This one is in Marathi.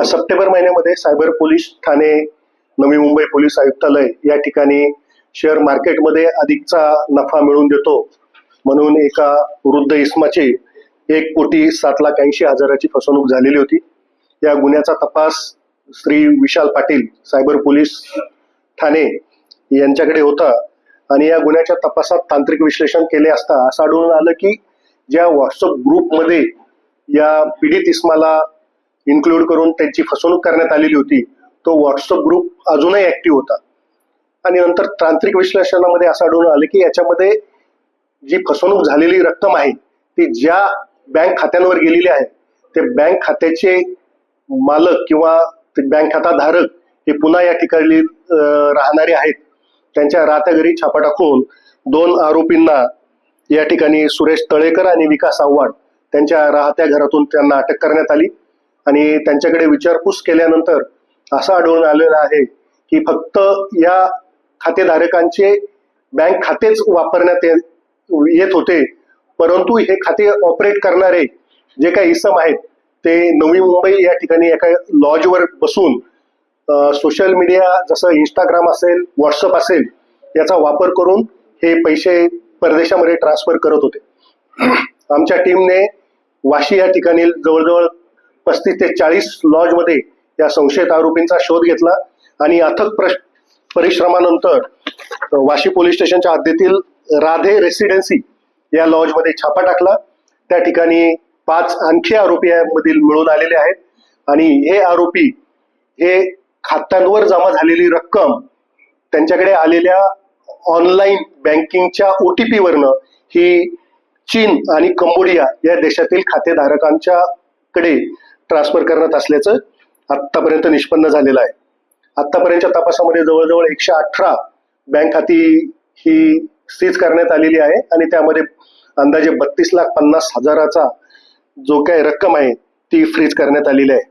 सप्टेंबर महिन्यामध्ये cyber police Thane, Navi Mumbai police आयुक्तालय या ठिकाणी शेअर मार्केटमध्ये अधिकचा नफा मिळवून देतो म्हणून एका वृद्ध इसमाची 1,07,80,000ची फसवणूक झालेली होती। या गुन्ह्याचा तपास श्री विशाल पाटील सायबर पोलीस ठाणे यांच्याकडे होता आणि या गुन्ह्याच्या तपासात तांत्रिक विश्लेषण केले असता असं आढळून आलं की ज्या व्हॉट्सअप ग्रुपमध्ये या पीडित इसमाला इन्क्लूड करून त्यांची फसवणूक करण्यात आलेली होती तो व्हॉट्सअप ग्रुप अजूनही ऍक्टिव्ह होता। आणि नंतर तांत्रिक विश्लेषणामध्ये असं आढळून आलं की याच्यामध्ये जी फसवणूक झालेली रक्कम आहे ती ज्या बँक खात्यांवर गेलेली आहे ते बँक खात्याचे मालक किंवा बँक खाता धारक हे पुन्हा या ठिकाणी राहणारे आहेत। त्यांच्या राहत्या घरी छापा टाकून 2 आरोपींना या ठिकाणी सुरेश तळेकर आणि विकास आव्हाड त्यांच्या राहत्या घरातून त्यांना अटक करण्यात आली आणि त्यांच्याकडे विचारपूस केल्यानंतर असं आढळून आलेलं आहे की फक्त या खातेधारकांचे बँक खातेच वापरण्यात येत होते, परंतु हे खाते ऑपरेट करणारे जे काही इसम आहेत ते नवी मुंबई या ठिकाणी एका लॉजवर बसून सोशल मीडिया जसं इंस्टाग्राम असेल, व्हॉट्सअप असेल याचा वापर करून हे पैसे परदेशामध्ये ट्रान्सफर करत होते। आमच्या टीमने वाशी या ठिकाणी जवळजवळ 35 ते 40 लॉजमध्ये या संशयित आरोपींचा शोध घेतला आणि अथक परिश्रमानंतर वाशी पोलीस स्टेशनच्या हद्दीतील राधे रेसिडेन्सी या लॉजमध्ये छापा टाकला। त्या ठिकाणी 5 आणखी आरोपी यामधील मिळून आलेले आहेत आणि हे आरोपी हे खात्यांवर जमा झालेली रक्कम त्यांच्याकडे आलेल्या ऑनलाईन बँकिंगच्या OTP वरनं ही चीन आणि कंबोडिया या देशातील खातेधारकांच्याकडे ट्रान्सफर करण्यात असल्याचं आतापर्यंत निष्पन्न झालेलं आहे। आतापर्यंतच्या तपासामध्ये जवळजवळ 118 बँक खाती ही सीज करण्यात आलेली आहे आणि त्यामध्ये अंदाजे 32,50,000चा जो काही रक्कम आहे ती फ्रीज करण्यात आलेली आहे।